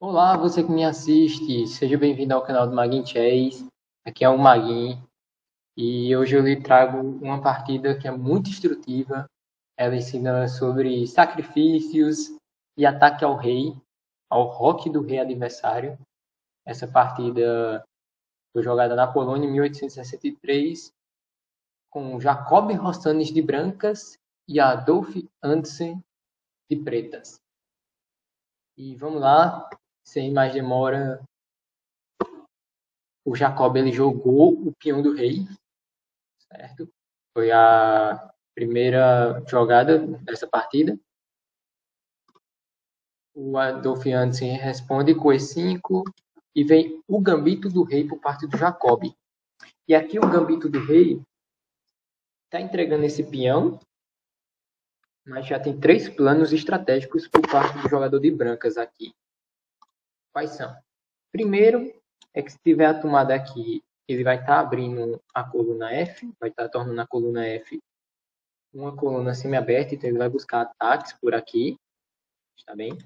Olá, você que me assiste, seja bem-vindo ao canal do Maguin Chess. Aqui é o Maguin e hoje eu lhe trago uma partida que é muito instrutiva. Ela ensina sobre sacrifícios e ataque ao rei, ao roque do rei adversário. Essa partida foi jogada na Polônia em 1863 com Jacob Rossanes de brancas e Adolf Andersen de pretas. E vamos lá, sem mais demora, o Jacob ele jogou o peão do rei, certo? Foi a primeira jogada dessa partida. O Adolf Jansen responde com E5 e vem o gambito do rei por parte do Jacob. E aqui o gambito do rei está entregando esse peão, mas já tem 3 planos estratégicos por parte do jogador de brancas aqui. Quais são? Primeiro é que se tiver a tomada aqui, ele vai estar abrindo a coluna F, vai estar tornando a coluna F uma coluna semi-aberta, então ele vai buscar ataques por aqui, está bem?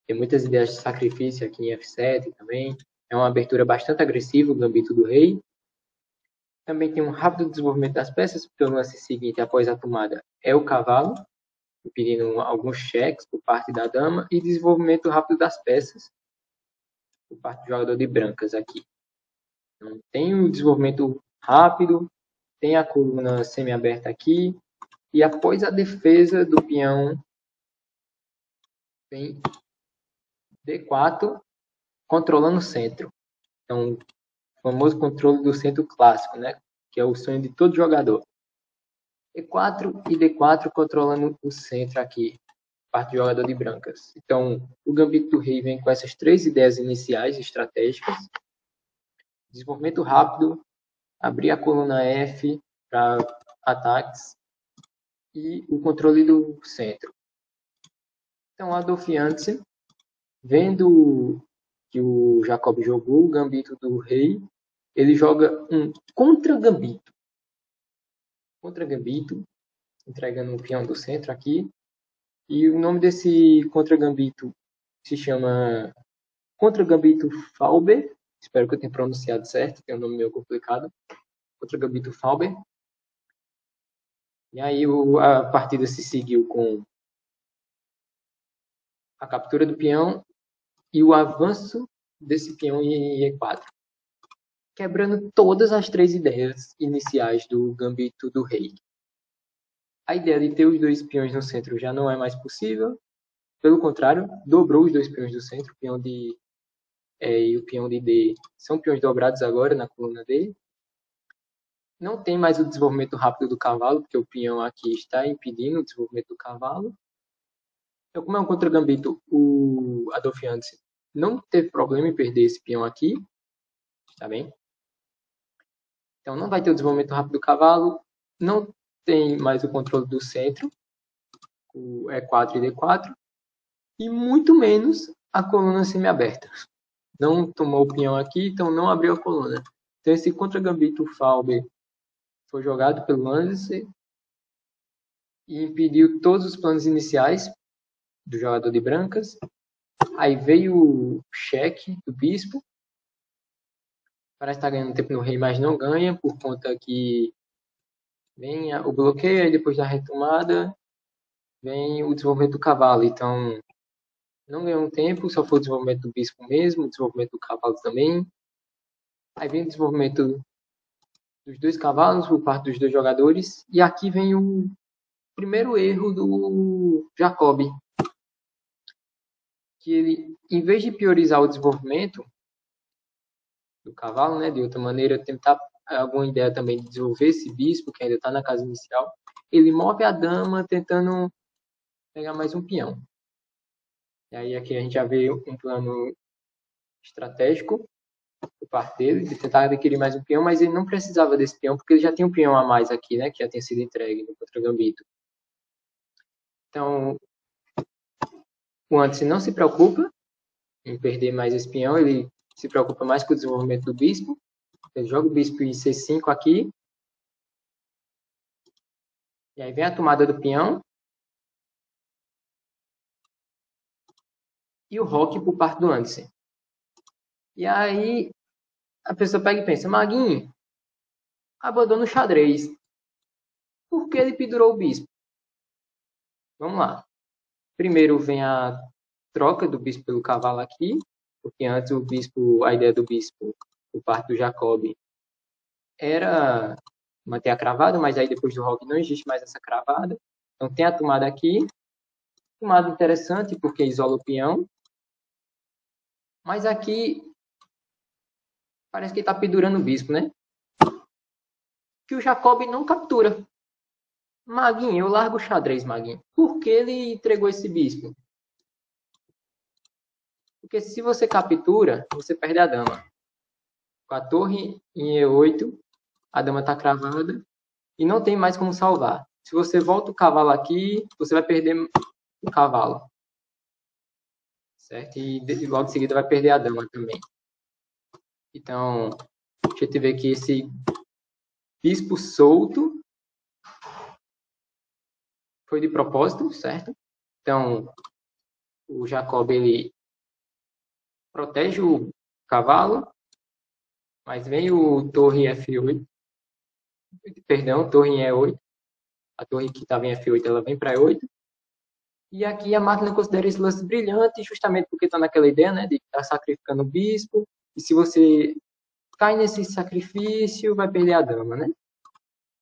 Tem muitas ideias de sacrifício aqui em F7 também. É uma abertura bastante agressiva, o gambito do rei. Também tem um rápido desenvolvimento das peças, porque o lance seguinte, após a tomada, é o cavalo, impedindo alguns cheques por parte da dama, e desenvolvimento rápido das peças por parte do jogador de brancas aqui. Então, tem o desenvolvimento rápido, tem a coluna semi-aberta aqui, e após a defesa do peão, vem D4, controlando o centro. Então, o famoso controle do centro clássico, né? Que é o sonho de todo jogador. E4 e D4 controlando o centro aqui, parte do jogador de brancas. Então, o gambito do rei vem com essas 3 ideias iniciais estratégicas. Desenvolvimento rápido, abrir a coluna F para ataques e o controle do centro. Então, Adolf Jansen, vendo que o Jacob jogou o gambito do rei, ele joga um contra-gambito. Contra-gambito, entregando o peão do centro aqui. E o nome desse contra-gambito se chama Contra-gambito Fauber. Espero que eu tenha pronunciado certo, tem um nome meio complicado. Contra-gambito Fauber. E aí a partida se seguiu com a captura do peão e o avanço desse peão em E4. Quebrando todas as 3 ideias iniciais do gambito do rei. A ideia de ter os 2 peões no centro já não é mais possível. Pelo contrário, dobrou os 2 peões do centro. O peão de E e o peão de D são peões dobrados agora na coluna D. Não tem mais o desenvolvimento rápido do cavalo, porque o peão aqui está impedindo o desenvolvimento do cavalo. Então, como é um contra-gambito, o Adolf Jansen não teve problema em perder esse peão aqui. Tá bem? Então, não vai ter o desenvolvimento rápido do cavalo. Não tem mais o controle do centro, o E4 e D4. E muito menos a coluna semi-aberta. Não tomou o peão aqui, então não abriu a coluna. Então, esse contra-gambito Fauber foi jogado pelo Andersen e impediu todos os planos iniciais do jogador de brancas. Aí veio o cheque do bispo. Parece estar ganhando tempo no rei, mas não ganha, por conta que vem o bloqueio, e depois da retomada vem o desenvolvimento do cavalo. Então, não ganhou um tempo, só foi o desenvolvimento do bispo mesmo, o desenvolvimento do cavalo também. Aí vem o desenvolvimento dos 2 cavalos por parte dos 2 jogadores. E aqui vem o primeiro erro do Jacob, que ele, em vez de priorizar o desenvolvimento do cavalo, né, de outra maneira, tentar alguma ideia também de desenvolver esse bispo, que ainda está na casa inicial, ele move a dama tentando pegar mais um peão. E aí aqui a gente já vê um plano estratégico por parte dele, de tentar adquirir mais um peão, mas ele não precisava desse peão, porque ele já tinha um peão a mais aqui, né, que já tinha sido entregue no contra-gambito. Então, o Anderson não se preocupa em perder mais esse peão, ele se preocupa mais com o desenvolvimento do bispo. Ele joga o bispo em C5 aqui. E aí vem a tomada do peão. E o roque por parte do Anderson. E aí a pessoa pega e pensa, Maguinho, abandona o xadrez. Por que ele pendurou o bispo? Vamos lá. Primeiro vem a troca do bispo pelo cavalo aqui, porque antes o bispo, a ideia do bispo, por parte do Jacob, era manter a cravada, mas aí depois do roque não existe mais essa cravada. Então tem a tomada aqui, tomada interessante porque isola o peão, mas aqui parece que está pendurando o bispo, né? Que o Jacob não captura. Maguinho, eu largo o xadrez, Maguinho. Por que ele entregou esse bispo? Porque se você captura, você perde a dama. Com a torre em E8, a dama está cravada e não tem mais como salvar. Se você volta o cavalo aqui, você vai perder o cavalo. Certo? E logo em seguida vai perder a dama também. Então, a gente vê que esse bispo solto foi de propósito, certo? Então, o Jacob, ele protege o cavalo, mas vem o torre F8, perdão, torre em E8, a torre que estava em F8, ela vem para E8, e aqui a máquina considera esse lance brilhante, justamente porque está naquela ideia, né, de estar sacrificando o bispo, e se você cai nesse sacrifício, vai perder a dama, né?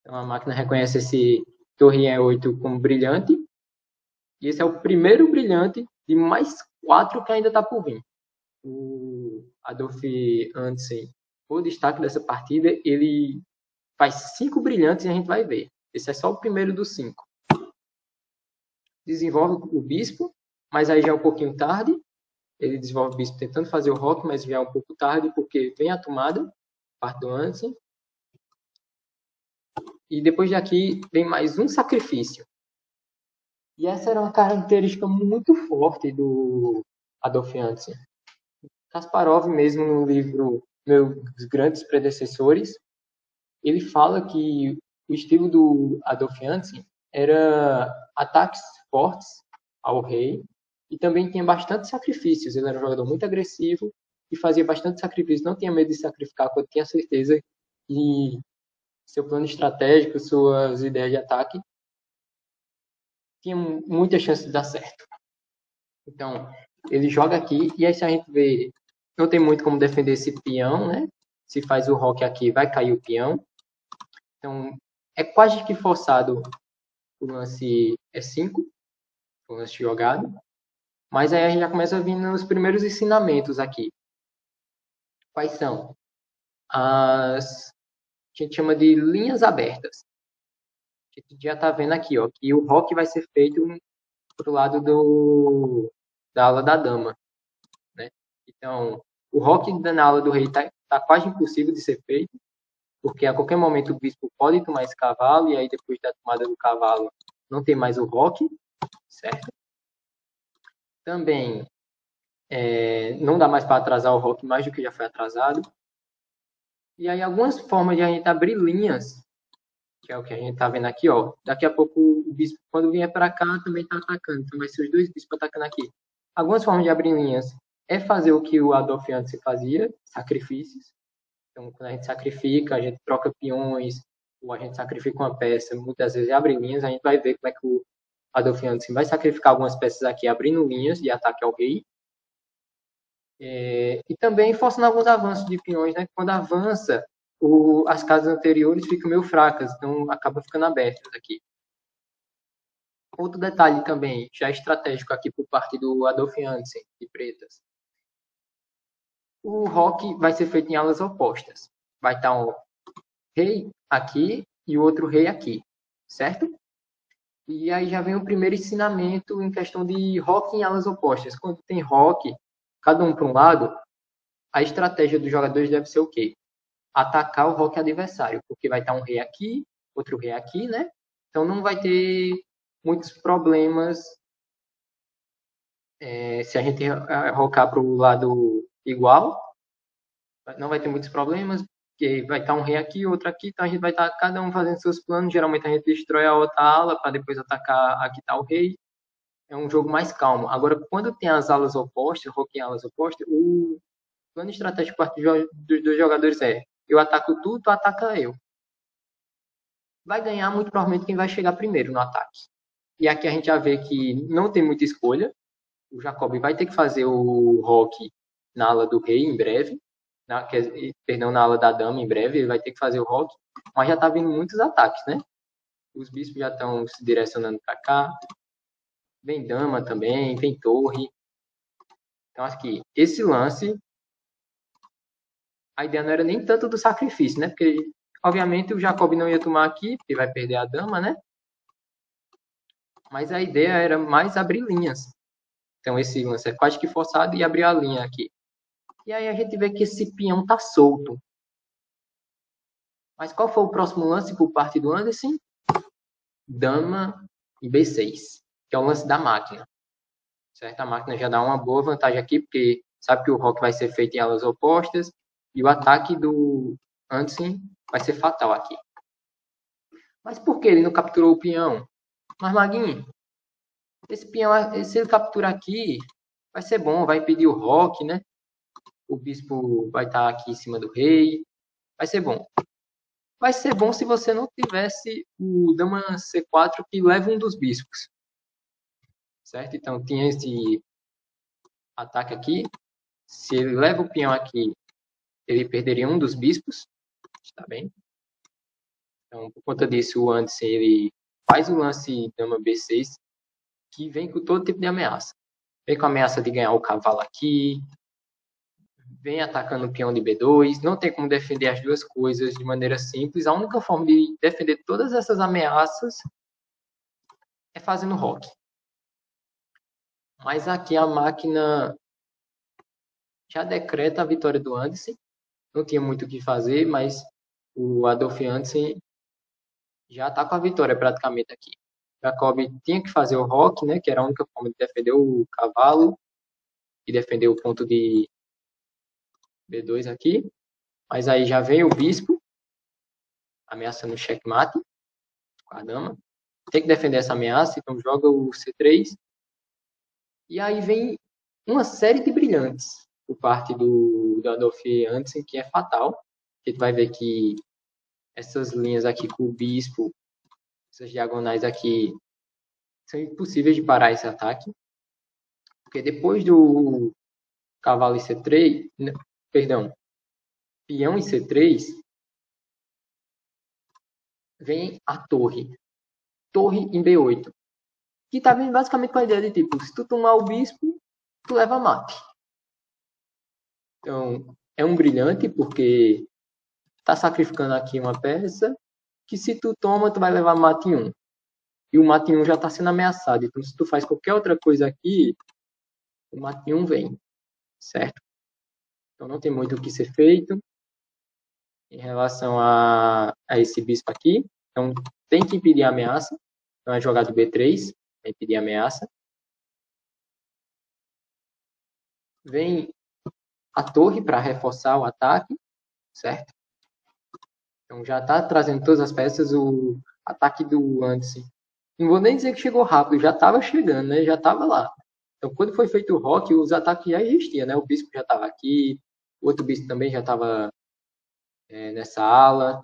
Então a máquina reconhece esse torre em E8 como brilhante, e esse é o primeiro brilhante de mais 4 que ainda está por vir. O Adolf Hansen, o destaque dessa partida, ele faz 5 brilhantes e a gente vai ver. Esse é só o primeiro dos 5. Desenvolve o bispo, mas aí já é um pouquinho tarde. Ele desenvolve o bispo tentando fazer o roque, mas já é um pouco tarde, porque vem a tomada, parte do Hansen. E depois daqui vem mais um sacrifício. E essa era uma característica muito forte do Adolf Hansen. Kasparov mesmo no livro Meus Grandes Predecessores, ele fala que o estilo do Adolf Hansen era ataques fortes ao rei e também tinha bastante sacrifícios. Ele era um jogador muito agressivo e fazia bastante sacrifício. Não tinha medo de sacrificar quando tinha certeza que seu plano estratégico, suas ideias de ataque tinham muita chance de dar certo. Então, ele joga aqui e aí se a gente vê, não tem muito como defender esse peão, né? Se faz o roque aqui, vai cair o peão. Então, é quase que forçado o lance E5, o lance jogado. Mas aí a gente já começa a vir nos primeiros ensinamentos aqui. Quais são? As a gente chama de linhas abertas. A gente já está vendo aqui, ó, que o roque vai ser feito pro lado da ala da dama, né? Então, o roque na ala do rei tá quase impossível de ser feito, porque a qualquer momento o bispo pode tomar esse cavalo, e aí depois da tomada do cavalo não tem mais o roque, certo? Também não dá mais para atrasar o roque mais do que já foi atrasado. E aí algumas formas de a gente abrir linhas, que é o que a gente tá vendo aqui, ó. Daqui a pouco o bispo, quando vier para cá, também tá atacando. Então vai ser os dois bispos atacando aqui. Algumas formas de abrir linhas é fazer o que o Adolf antes fazia, sacrifícios. Então, quando a gente sacrifica, a gente troca peões, ou a gente sacrifica uma peça, muitas vezes abre linhas, a gente vai ver como é que o Adolf Hansen vai sacrificar algumas peças aqui, abrindo linhas de ataque ao rei. E também forçando alguns avanços de peões, né? Quando avança, as casas anteriores ficam meio fracas, então acaba ficando abertas aqui. Outro detalhe também, já estratégico aqui por parte do Adolf Hansen, de pretas. O roque vai ser feito em alas opostas. Vai estar um rei aqui e o outro rei aqui, certo? E aí já vem o primeiro ensinamento em questão de roque em alas opostas. Quando tem roque, cada um para um lado, a estratégia dos jogadores deve ser o quê? Atacar o roque adversário, porque vai estar um rei aqui, outro rei aqui, né? Então não vai ter muitos problemas se a gente rocar para o lado igual, não vai ter muitos problemas, porque vai estar um rei aqui, outro aqui, então a gente vai estar cada um fazendo seus planos. Geralmente a gente destrói a outra ala para depois atacar aqui está o rei. É um jogo mais calmo. Agora, quando tem as alas opostas, roque em alas opostas, o plano estratégico por parte dos dois jogadores é: eu ataco tu, tu ataca eu. Vai ganhar muito provavelmente quem vai chegar primeiro no ataque. E aqui a gente já vê que não tem muita escolha. O Jacob vai ter que fazer o rock na ala do rei em breve. Perdão, na ala da dama em breve. Ele vai ter que fazer o rock. Mas já tá vindo muitos ataques, né? Os bispos já estão se direcionando para cá. Vem dama também, vem torre. Então, acho que esse lance, a ideia não era nem tanto do sacrifício, né? Porque, obviamente, o Jacob não ia tomar aqui, porque vai perder a dama, né? Mas a ideia era mais abrir linhas. Então, esse lance é quase que forçado e abrir a linha aqui. E aí a gente vê que esse peão tá solto. Mas qual foi o próximo lance por parte do Anderson? Dama e B6, que é o lance da máquina. Certo? A máquina já dá uma boa vantagem aqui, porque sabe que o rock vai ser feito em alas opostas e o ataque do Anderson vai ser fatal aqui. Mas por que ele não capturou o peão? Mas, Maguinho, esse peão, se ele capturar aqui, vai ser bom, vai pedir o rock, né? O bispo vai estar aqui em cima do rei. Vai ser bom. Vai ser bom se você não tivesse o dama C4 que leva um dos bispos. Certo? Então, tinha esse ataque aqui. Se ele leva o peão aqui, ele perderia um dos bispos. Está bem? Então, por conta disso, o Anderson ele faz o lance dama B6, que vem com todo tipo de ameaça. Vem com a ameaça de ganhar o cavalo aqui, vem atacando o peão de B2, não tem como defender as duas coisas de maneira simples. A única forma de defender todas essas ameaças é fazendo rock. Mas aqui a máquina já decreta a vitória do Anderson. Não tinha muito o que fazer, mas o Adolf Anderson já está com a vitória praticamente aqui. Jacob tinha que fazer o rock, né, que era a única forma de defender o cavalo e defender o ponto de B2 aqui. Mas aí já vem o bispo, ameaçando o checkmate com a dama. Tem que defender essa ameaça, então joga o C3. E aí vem uma série de brilhantes por parte do Adolf Anderson, que é fatal. A gente vai ver que essas linhas aqui com o bispo, essas diagonais aqui, são impossíveis de parar esse ataque. Porque depois do cavalo em C3, perdão, peão em C3, vem a torre. Torre em B8. Que tá vindo basicamente com a ideia de tipo, se tu tomar o bispo, tu leva mate. Então, é um brilhante porque tá sacrificando aqui uma peça que se tu toma, tu vai levar mate em 1. E o mate em 1 já tá sendo ameaçado. Então, se tu faz qualquer outra coisa aqui, o mate em 1 vem. Certo? Então, não tem muito o que ser feito em relação a esse bispo aqui. Então, tem que impedir a ameaça. Então, é jogado B3, é impedir a ameaça. Vem a torre para reforçar o ataque, certo? Então, já está trazendo todas as peças. O ataque do Anderson, não vou nem dizer que chegou rápido, já estava chegando, né? Já estava lá. Então, quando foi feito o rock, os ataques já existiam, né? O bispo já estava aqui, o outro bispo também já estava nessa ala,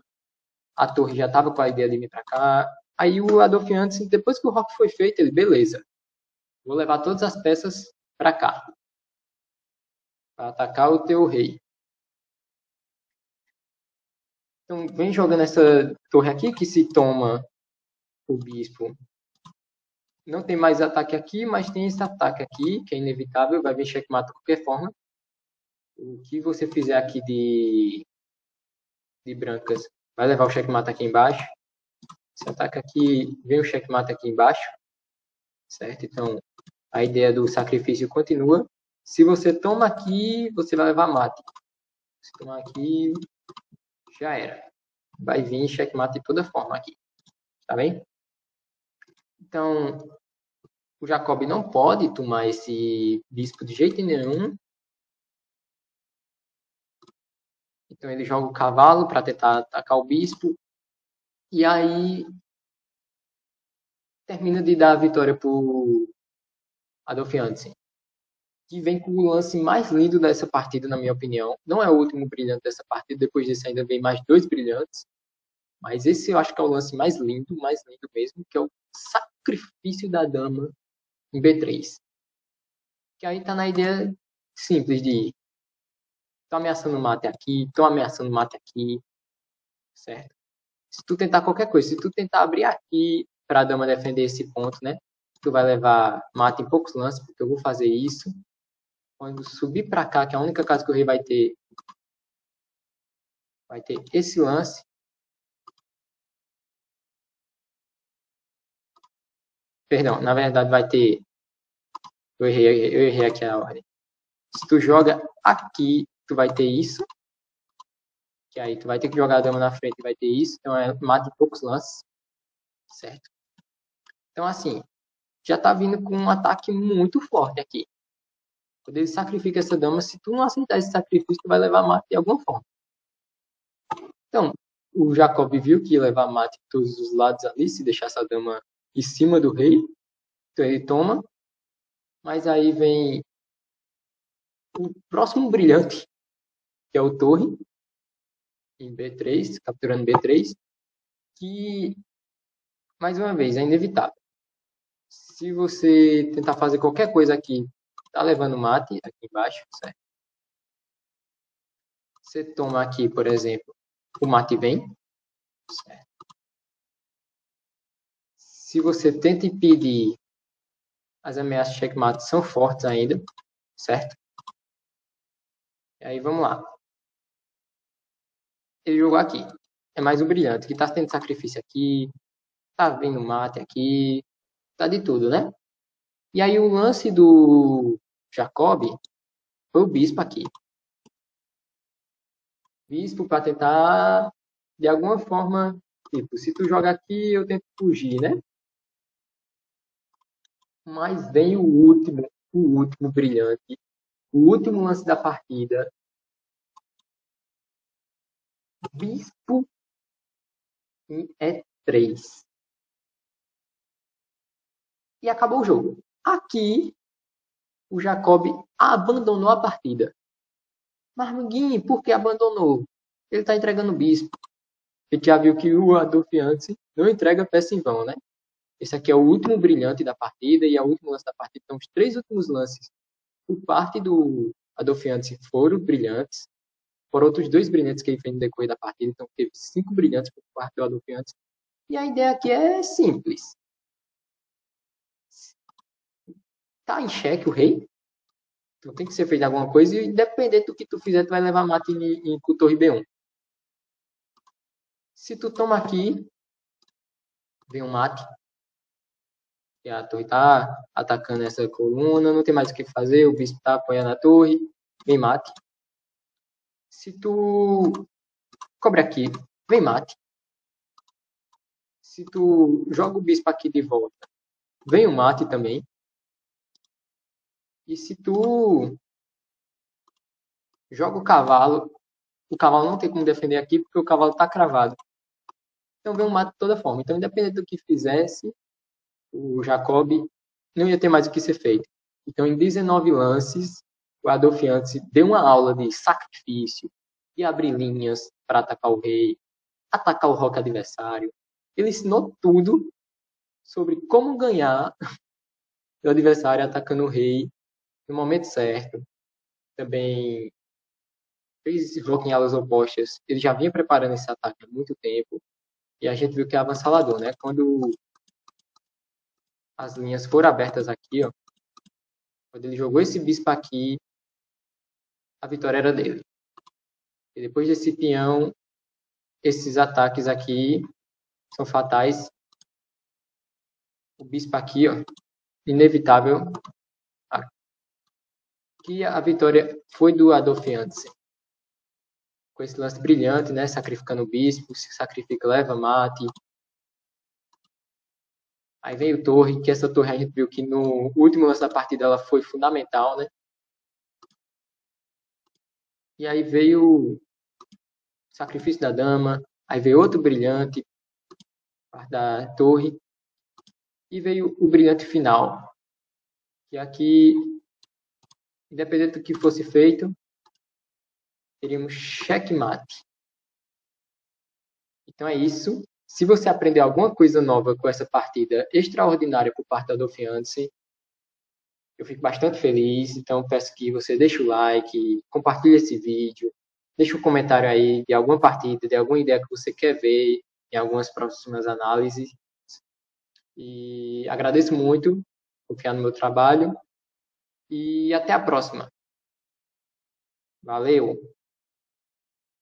a torre já estava com a ideia de vir para cá. Aí o Adolf Anderson, depois que o rock foi feito, ele, beleza, vou levar todas as peças para cá, para atacar o teu rei. Então, vem jogando essa torre aqui, que se toma o bispo. Não tem mais ataque aqui, mas tem esse ataque aqui, que é inevitável, vai vir checkmate de qualquer forma. O que você fizer aqui de brancas vai levar o checkmate aqui embaixo. Esse ataque aqui, vem o checkmate aqui embaixo. Certo? Então, a ideia do sacrifício continua. Se você toma aqui, você vai levar mate. Se tomar aqui, já era. Vai vir checkmate de toda forma aqui. Tá bem? Então, o Jacob não pode tomar esse bispo de jeito nenhum. Então, ele joga o cavalo para tentar atacar o bispo. E aí, termina de dar a vitória para o Adolf Anderson. que vem com o lance mais lindo dessa partida, na minha opinião. Não é o último brilhante dessa partida, depois desse ainda vem mais dois brilhantes. Mas esse eu acho que é o lance mais lindo mesmo, que é o sacrifício da dama em B3. Que aí tá na ideia simples de tô ameaçando mate aqui, tô ameaçando mate aqui, certo? Se tu tentar qualquer coisa, se tu tentar abrir aqui pra dama defender esse ponto, né? Tu vai levar mate em poucos lances, porque eu vou fazer isso. Quando subir pra cá, que é a única casa que o rei vai ter esse lance. Perdão, na verdade vai ter. Eu errei aqui a ordem. Se tu joga aqui, tu vai ter isso. Que aí tu vai ter que jogar a dama na frente e vai ter isso. Então é mata em poucos lances. Certo? Então assim, já tá vindo com um ataque muito forte aqui. Quando ele sacrifica essa dama, se tu não aceitar esse sacrifício, tu vai levar mate de alguma forma. Então, o Jacob viu que ia levar mate de todos os lados ali, se deixar essa dama em cima do rei. Então ele toma. Mas aí vem o próximo brilhante, que é o torre, em B3, capturando B3, que, mais uma vez, é inevitável. Se você tentar fazer qualquer coisa aqui, tá levando mate aqui embaixo, certo? Você toma aqui, por exemplo, o mate vem, certo? Se você tenta impedir, as ameaças de checkmate são fortes ainda, certo? E aí vamos lá. Ele jogou aqui. É mais um brilhante, que tá tendo sacrifício aqui, tá vindo mate aqui, tá de tudo, né? E aí o lance do Jacob foi o bispo aqui. Bispo para tentar, de alguma forma, tipo, se tu joga aqui, eu tento fugir, né? Mas vem o último brilhante, o último lance da partida. Bispo em E3. E acabou o jogo. Aqui, o Jacob abandonou a partida. Mas, Manguinho, por que abandonou? Ele está entregando o bispo. A gente já viu que o Adolfiante não entrega peça em vão, né? Esse aqui é o último brilhante da partida e é o último lance da partida. Então, os três últimos lances por parte do Adolfiante foram brilhantes. Foram outros dois brilhantes que ele fez no decorrer da partida. Então, teve 5 brilhantes por parte do Adolfiante. E a ideia aqui é simples. Tá em xeque o rei. Então, tem que ser feito alguma coisa e, independente do que tu fizer, tu vai levar mate em torre B1. Se tu toma aqui, vem um mate. E a torre tá atacando essa coluna, não tem mais o que fazer, o bispo tá apoiando a torre, vem mate. Se tu cobre aqui, vem mate. Se tu joga o bispo aqui de volta, vem o mate também. E se tu joga o cavalo não tem como defender aqui porque o cavalo tá cravado. Então vem um mate de toda forma. Então, independente do que fizesse, o Jacob não ia ter mais o que ser feito. Então, em 19 lances, o Adolfiante deu uma aula de sacrifício, de abrir linhas para atacar o rei, atacar o roque adversário. Ele ensinou tudo sobre como ganhar o adversário atacando o rei no momento certo. Também fez roque em alas opostas. Ele já vinha preparando esse ataque há muito tempo. E a gente viu que é avançador, né? Quando as linhas foram abertas aqui, ó, quando ele jogou esse bispo aqui, a vitória era dele. E depois desse peão, esses ataques aqui são fatais. O bispo aqui, ó, inevitável. Aqui a vitória foi do Adolfiante. Com esse lance brilhante, né? Sacrificando o bispo, se sacrifica, leva mate. Aí veio torre, que essa torre a gente viu que no último lance da partida ela foi fundamental, né? E aí veio o sacrifício da dama, aí veio outro brilhante da torre e veio o brilhante final, que aqui Independente do que fosse feito, teríamos checkmate. Então é isso. Se você aprender alguma coisa nova com essa partida extraordinária por parte da Dolphin, eu fico bastante feliz. Então peço que você deixe o like, compartilhe esse vídeo, deixe um comentário aí de alguma partida, de alguma ideia que você quer ver em algumas próximas análises. E agradeço muito por confiar no meu trabalho. E até a próxima. Valeu!